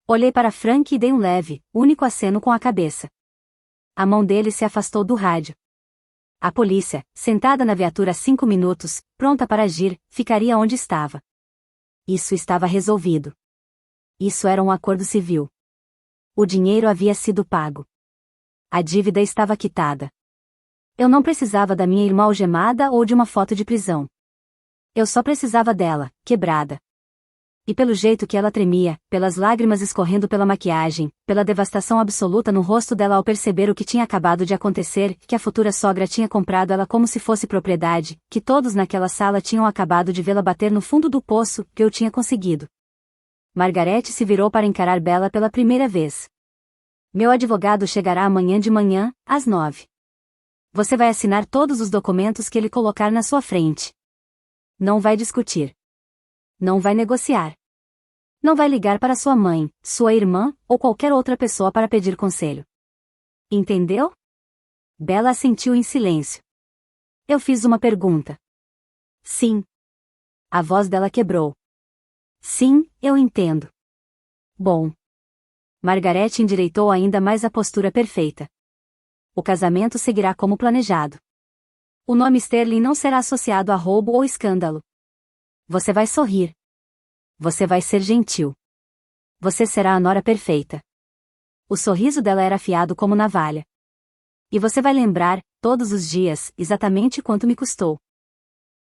Olhei para Frank e dei um leve, único aceno com a cabeça. A mão dele se afastou do rádio. A polícia, sentada na viatura há 5 minutos, pronta para agir, ficaria onde estava. Isso estava resolvido. Isso era um acordo civil. O dinheiro havia sido pago. A dívida estava quitada. Eu não precisava da minha irmã algemada ou de uma foto de prisão. Eu só precisava dela, quebrada. E pelo jeito que ela tremia, pelas lágrimas escorrendo pela maquiagem, pela devastação absoluta no rosto dela ao perceber o que tinha acabado de acontecer, que a futura sogra tinha comprado ela como se fosse propriedade, que todos naquela sala tinham acabado de vê-la bater no fundo do poço, que eu tinha conseguido. Margaret se virou para encarar Bella pela primeira vez. Meu advogado chegará amanhã de manhã, às 9. Você vai assinar todos os documentos que ele colocar na sua frente. Não vai discutir. Não vai negociar. Não vai ligar para sua mãe, sua irmã, ou qualquer outra pessoa para pedir conselho. Entendeu? Bella assentiu em silêncio. Eu fiz uma pergunta. Sim. A voz dela quebrou. Sim, eu entendo. Bom. Margaret endireitou ainda mais a postura perfeita. O casamento seguirá como planejado. O nome Sterling não será associado a roubo ou escândalo. Você vai sorrir. Você vai ser gentil. Você será a nora perfeita. O sorriso dela era afiado como navalha. E você vai lembrar, todos os dias, exatamente quanto me custou.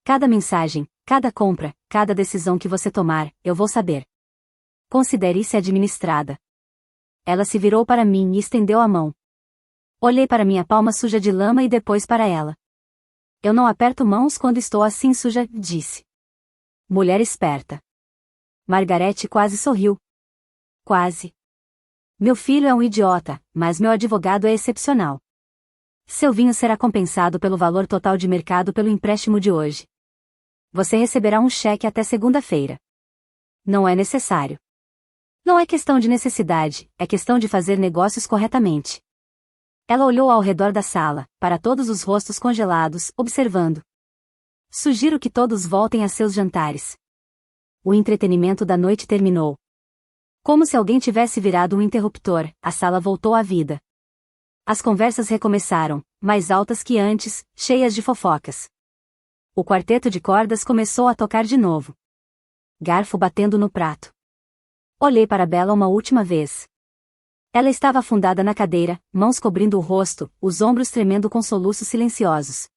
Cada mensagem, cada compra, cada decisão que você tomar, eu vou saber. Considere-se administrada. Ela se virou para mim e estendeu a mão. Olhei para minha palma suja de lama e depois para ela. Eu não aperto mãos quando estou assim suja, disse. Mulher esperta. Margaret quase sorriu. Quase. Meu filho é um idiota, mas meu advogado é excepcional. Seu vinho será compensado pelo valor total de mercado pelo empréstimo de hoje. Você receberá um cheque até segunda-feira. Não é necessário. Não é questão de necessidade, é questão de fazer negócios corretamente. Ela olhou ao redor da sala, para todos os rostos congelados, observando. Sugiro que todos voltem a seus jantares. O entretenimento da noite terminou. Como se alguém tivesse virado um interruptor, a sala voltou à vida. As conversas recomeçaram, mais altas que antes, cheias de fofocas. O quarteto de cordas começou a tocar de novo. Garfo batendo no prato. Olhei para Bella uma última vez. Ela estava afundada na cadeira, mãos cobrindo o rosto, os ombros tremendo com soluços silenciosos.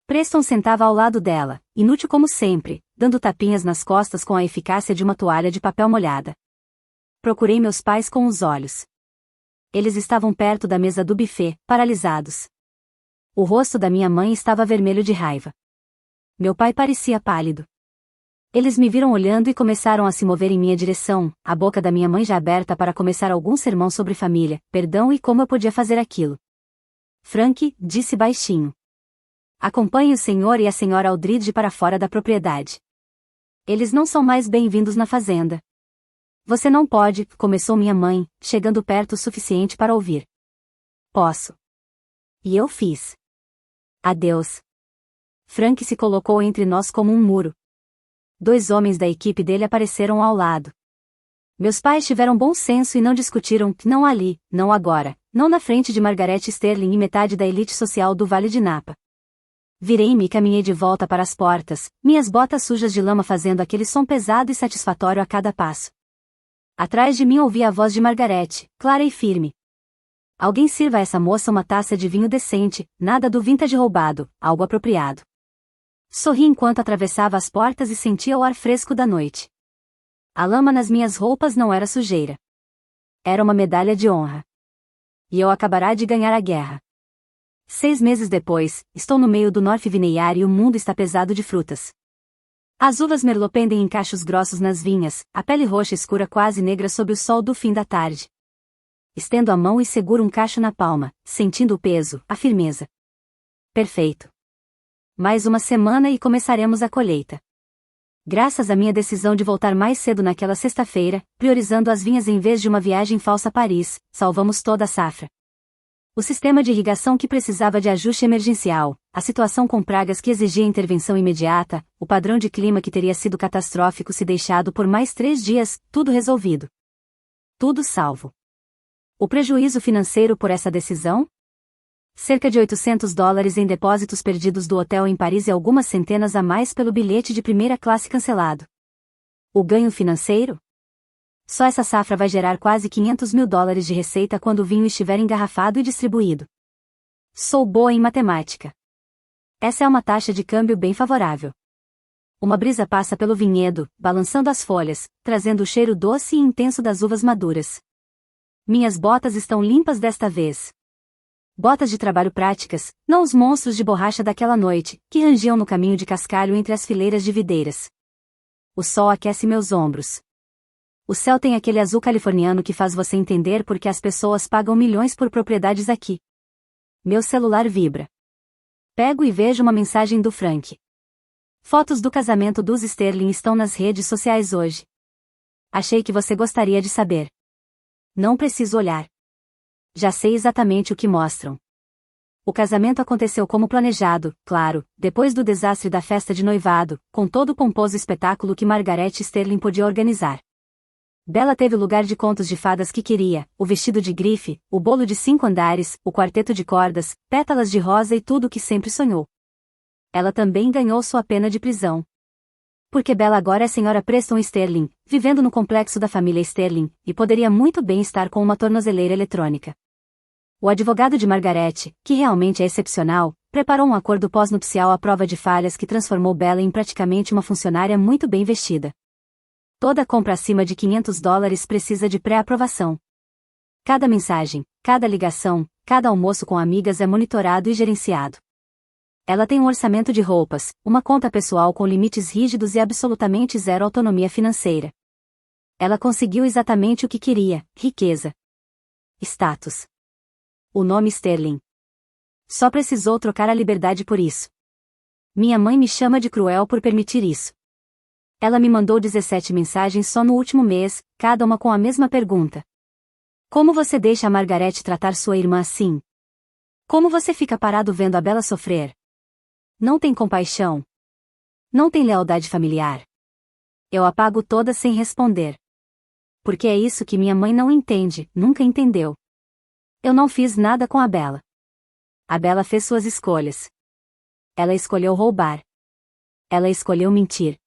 Preston sentava ao lado dela, inútil como sempre, dando tapinhas nas costas com a eficácia de uma toalha de papel molhada. Procurei meus pais com os olhos. Eles estavam perto da mesa do buffet, paralisados. O rosto da minha mãe estava vermelho de raiva. Meu pai parecia pálido. Eles me viram olhando e começaram a se mover em minha direção, a boca da minha mãe já aberta para começar algum sermão sobre família, perdão e como eu podia fazer aquilo. Frank, disse baixinho. Acompanhe o senhor e a senhora Aldridge para fora da propriedade. Eles não são mais bem-vindos na fazenda. Você não pode, começou minha mãe, chegando perto o suficiente para ouvir. Posso. E eu fiz. Adeus. Frank se colocou entre nós como um muro. 2 homens da equipe dele apareceram ao lado. Meus pais tiveram bom senso e não discutiram, não ali, não agora, não na frente de Margaret Sterling e metade da elite social do Vale de Napa. Virei-me e caminhei de volta para as portas, minhas botas sujas de lama fazendo aquele som pesado e satisfatório a cada passo. Atrás de mim ouvi a voz de Margaret, clara e firme. Alguém sirva a essa moça uma taça de vinho decente, nada do vintage roubado, algo apropriado. Sorri enquanto atravessava as portas e sentia o ar fresco da noite. A lama nas minhas roupas não era sujeira. Era uma medalha de honra. E eu acabará de ganhar a guerra. 6 meses depois, estou no meio do North Vineyard e o mundo está pesado de frutas. As uvas Merlot pendem em cachos grossos nas vinhas, a pele roxa escura quase negra sob o sol do fim da tarde. Estendo a mão e seguro um cacho na palma, sentindo o peso, a firmeza. Perfeito. Mais uma semana e começaremos a colheita. Graças à minha decisão de voltar mais cedo naquela sexta-feira, priorizando as vinhas em vez de uma viagem falsa a Paris, salvamos toda a safra. O sistema de irrigação que precisava de ajuste emergencial, a situação com pragas que exigia intervenção imediata, o padrão de clima que teria sido catastrófico se deixado por mais 3 dias, tudo resolvido. Tudo salvo. O prejuízo financeiro por essa decisão? Cerca de $800 em depósitos perdidos do hotel em Paris e algumas centenas a mais pelo bilhete de primeira classe cancelado. O ganho financeiro? Só essa safra vai gerar quase $500 mil de receita quando o vinho estiver engarrafado e distribuído. Sou boa em matemática. Essa é uma taxa de câmbio bem favorável. Uma brisa passa pelo vinhedo, balançando as folhas, trazendo o cheiro doce e intenso das uvas maduras. Minhas botas estão limpas desta vez. Botas de trabalho práticas, não os monstros de borracha daquela noite, que rangiam no caminho de cascalho entre as fileiras de videiras. O sol aquece meus ombros. O céu tem aquele azul californiano que faz você entender por que as pessoas pagam milhões por propriedades aqui. Meu celular vibra. Pego e vejo uma mensagem do Frank. Fotos do casamento dos Sterling estão nas redes sociais hoje. Achei que você gostaria de saber. Não preciso olhar. Já sei exatamente o que mostram. O casamento aconteceu como planejado, claro, depois do desastre da festa de noivado, com todo o pomposo espetáculo que Margaret Sterling podia organizar. Bella teve o lugar de contos de fadas que queria, o vestido de grife, o bolo de 5 andares, o quarteto de cordas, pétalas de rosa e tudo o que sempre sonhou. Ela também ganhou sua pena de prisão. Porque Bella agora é senhora Preston Sterling, vivendo no complexo da família Sterling, e poderia muito bem estar com uma tornozeleira eletrônica. O advogado de Margaret, que realmente é excepcional, preparou um acordo pós-nupcial à prova de falhas que transformou Bella em praticamente uma funcionária muito bem vestida. Toda compra acima de $500 precisa de pré-aprovação. Cada mensagem, cada ligação, cada almoço com amigas é monitorado e gerenciado. Ela tem um orçamento de roupas, uma conta pessoal com limites rígidos e absolutamente zero autonomia financeira. Ela conseguiu exatamente o que queria: riqueza. Status. O nome Sterling. Só precisou trocar a liberdade por isso. Minha mãe me chama de cruel por permitir isso. Ela me mandou 17 mensagens só no último mês, cada uma com a mesma pergunta. Como você deixa a Margaret tratar sua irmã assim? Como você fica parado vendo a Bella sofrer? Não tem compaixão? Não tem lealdade familiar? Eu apago todas sem responder. Porque é isso que minha mãe não entende, nunca entendeu. Eu não fiz nada com a Bella. A Bella fez suas escolhas. Ela escolheu roubar. Ela escolheu mentir.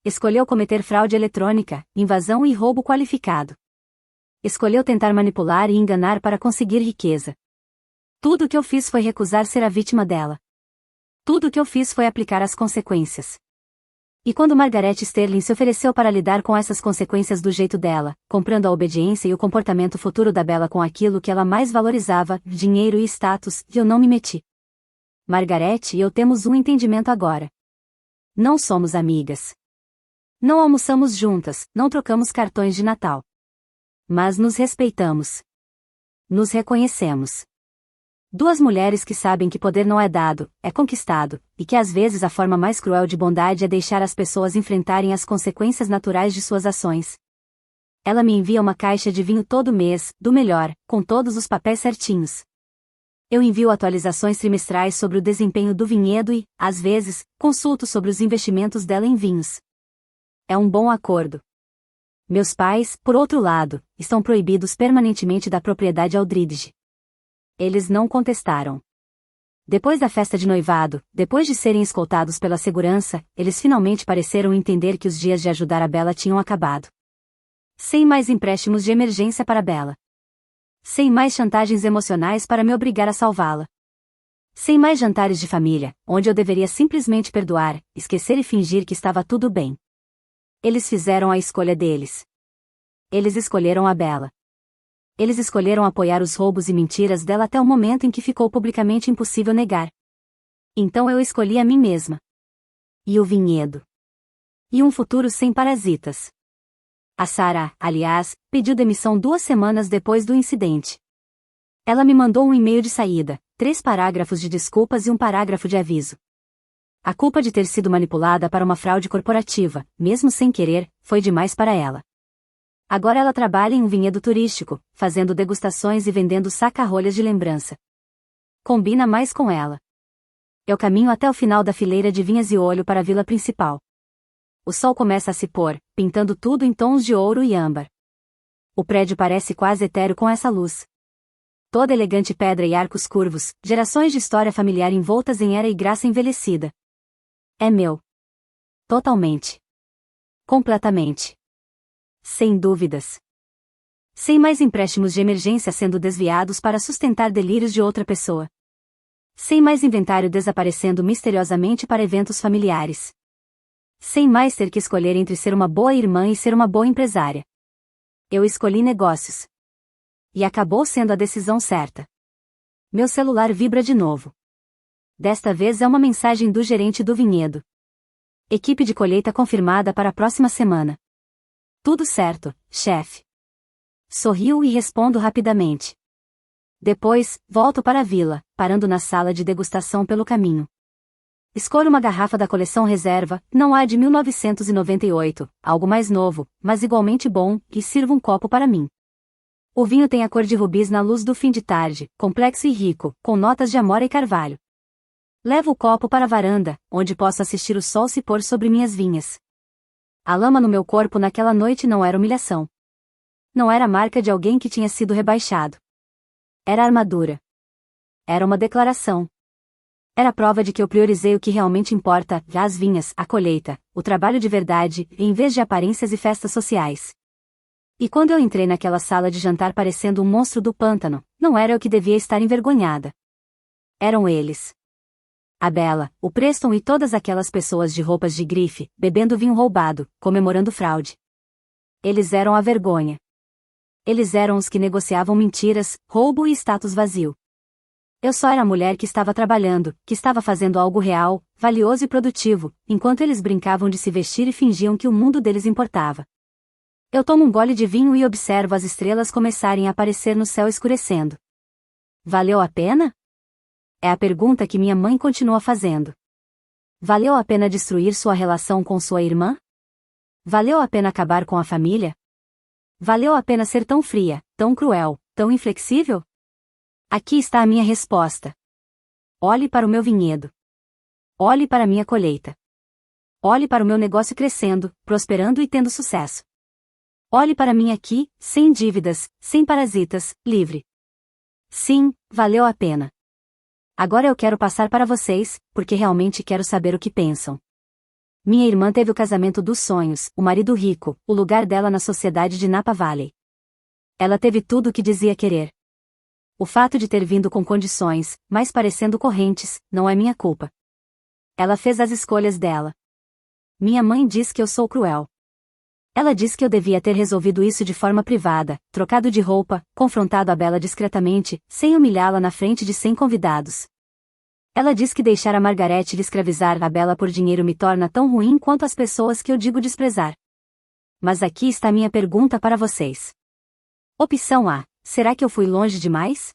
Escolheu cometer fraude eletrônica, invasão e roubo qualificado. Escolheu tentar manipular e enganar para conseguir riqueza. Tudo o que eu fiz foi recusar ser a vítima dela. Tudo o que eu fiz foi aplicar as consequências. E quando Margaret Sterling se ofereceu para lidar com essas consequências do jeito dela, comprando a obediência e o comportamento futuro da Bella com aquilo que ela mais valorizava, dinheiro e status, eu não me meti. Margaret e eu temos um entendimento agora. Não somos amigas. Não almoçamos juntas, não trocamos cartões de Natal. Mas nos respeitamos. Nos reconhecemos. Duas mulheres que sabem que poder não é dado, é conquistado, e que às vezes a forma mais cruel de bondade é deixar as pessoas enfrentarem as consequências naturais de suas ações. Ela me envia uma caixa de vinho todo mês, do melhor, com todos os papéis certinhos. Eu envio atualizações trimestrais sobre o desempenho do vinhedo e, às vezes, consulto sobre os investimentos dela em vinhos. É um bom acordo. Meus pais, por outro lado, estão proibidos permanentemente da propriedade Aldridge. Eles não contestaram. Depois da festa de noivado, depois de serem escoltados pela segurança, eles finalmente pareceram entender que os dias de ajudar a Bella tinham acabado. Sem mais empréstimos de emergência para Bella. Sem mais chantagens emocionais para me obrigar a salvá-la. Sem mais jantares de família, onde eu deveria simplesmente perdoar, esquecer e fingir que estava tudo bem. Eles fizeram a escolha deles. Eles escolheram a Bella. Eles escolheram apoiar os roubos e mentiras dela até o momento em que ficou publicamente impossível negar. Então eu escolhi a mim mesma. E o vinhedo. E um futuro sem parasitas. A Sarah, aliás, pediu demissão 2 semanas depois do incidente. Ela me mandou um e-mail de saída, 3 parágrafos de desculpas e um parágrafo de aviso. A culpa de ter sido manipulada para uma fraude corporativa, mesmo sem querer, foi demais para ela. Agora ela trabalha em um vinhedo turístico, fazendo degustações e vendendo saca-rolhas de lembrança. Combina mais com ela. Eu caminho até o final da fileira de vinhas e olho para a vila principal. O sol começa a se pôr, pintando tudo em tons de ouro e âmbar. O prédio parece quase etéreo com essa luz. Toda elegante pedra e arcos curvos, gerações de história familiar envoltas em era e graça envelhecida. É meu. Totalmente. Completamente. Sem dúvidas. Sem mais empréstimos de emergência sendo desviados para sustentar delírios de outra pessoa. Sem mais inventário desaparecendo misteriosamente para eventos familiares. Sem mais ter que escolher entre ser uma boa irmã e ser uma boa empresária. Eu escolhi negócios. E acabou sendo a decisão certa. Meu celular vibra de novo. Desta vez é uma mensagem do gerente do vinhedo. Equipe de colheita confirmada para a próxima semana. Tudo certo, chefe. Sorrio e respondo rapidamente. Depois, volto para a vila, parando na sala de degustação pelo caminho. Escolho uma garrafa da coleção reserva, não há de 1998, algo mais novo, mas igualmente bom, e sirvo um copo para mim. O vinho tem a cor de rubis na luz do fim de tarde, complexo e rico, com notas de amora e carvalho. Levo o copo para a varanda, onde posso assistir o sol se pôr sobre minhas vinhas. A lama no meu corpo naquela noite não era humilhação. Não era a marca de alguém que tinha sido rebaixado. Era armadura. Era uma declaração. Era a prova de que eu priorizei o que realmente importa, as vinhas, a colheita, o trabalho de verdade, em vez de aparências e festas sociais. E quando eu entrei naquela sala de jantar parecendo um monstro do pântano, não era eu que devia estar envergonhada. Eram eles. A Bella, o Preston e todas aquelas pessoas de roupas de grife, bebendo vinho roubado, comemorando fraude. Eles eram a vergonha. Eles eram os que negociavam mentiras, roubo e status vazio. Eu só era a mulher que estava trabalhando, que estava fazendo algo real, valioso e produtivo, enquanto eles brincavam de se vestir e fingiam que o mundo deles importava. Eu tomo um gole de vinho e observo as estrelas começarem a aparecer no céu escurecendo. Valeu a pena? É a pergunta que minha mãe continua fazendo. Valeu a pena destruir sua relação com sua irmã? Valeu a pena acabar com a família? Valeu a pena ser tão fria, tão cruel, tão inflexível? Aqui está a minha resposta. Olhe para o meu vinhedo. Olhe para a minha colheita. Olhe para o meu negócio crescendo, prosperando e tendo sucesso. Olhe para mim aqui, sem dívidas, sem parasitas, livre. Sim, valeu a pena. Agora eu quero passar para vocês, porque realmente quero saber o que pensam. Minha irmã teve o casamento dos sonhos, o marido rico, o lugar dela na sociedade de Napa Valley. Ela teve tudo o que dizia querer. O fato de ter vindo com condições, mas parecendo correntes, não é minha culpa. Ela fez as escolhas dela. Minha mãe diz que eu sou cruel. Ela diz que eu devia ter resolvido isso de forma privada, trocado de roupa, confrontado a Bella discretamente, sem humilhá-la na frente de 100 convidados. Ela diz que deixar a Margaret lhe escravizar a Bella por dinheiro me torna tão ruim quanto as pessoas que eu digo desprezar. Mas aqui está minha pergunta para vocês. Opção A. Será que eu fui longe demais?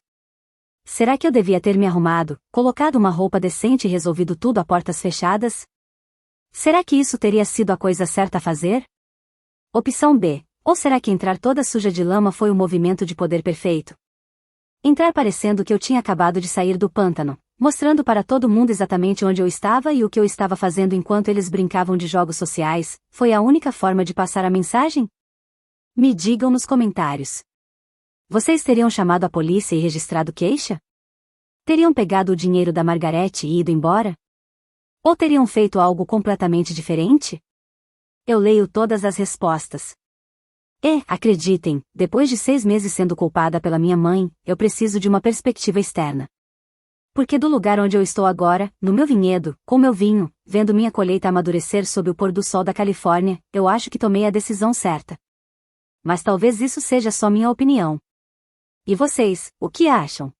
Será que eu devia ter me arrumado, colocado uma roupa decente e resolvido tudo a portas fechadas? Será que isso teria sido a coisa certa a fazer? Opção B. Ou será que entrar toda suja de lama foi o movimento de poder perfeito? Entrar parecendo que eu tinha acabado de sair do pântano, mostrando para todo mundo exatamente onde eu estava e o que eu estava fazendo enquanto eles brincavam de jogos sociais, foi a única forma de passar a mensagem? Me digam nos comentários. Vocês teriam chamado a polícia e registrado queixa? Teriam pegado o dinheiro da Margaret e ido embora? Ou teriam feito algo completamente diferente? Eu leio todas as respostas. E, acreditem, depois de 6 meses sendo culpada pela minha mãe, eu preciso de uma perspectiva externa. Porque do lugar onde eu estou agora, no meu vinhedo, com meu vinho, vendo minha colheita amadurecer sob o pôr do sol da Califórnia, eu acho que tomei a decisão certa. Mas talvez isso seja só minha opinião. E vocês, o que acham?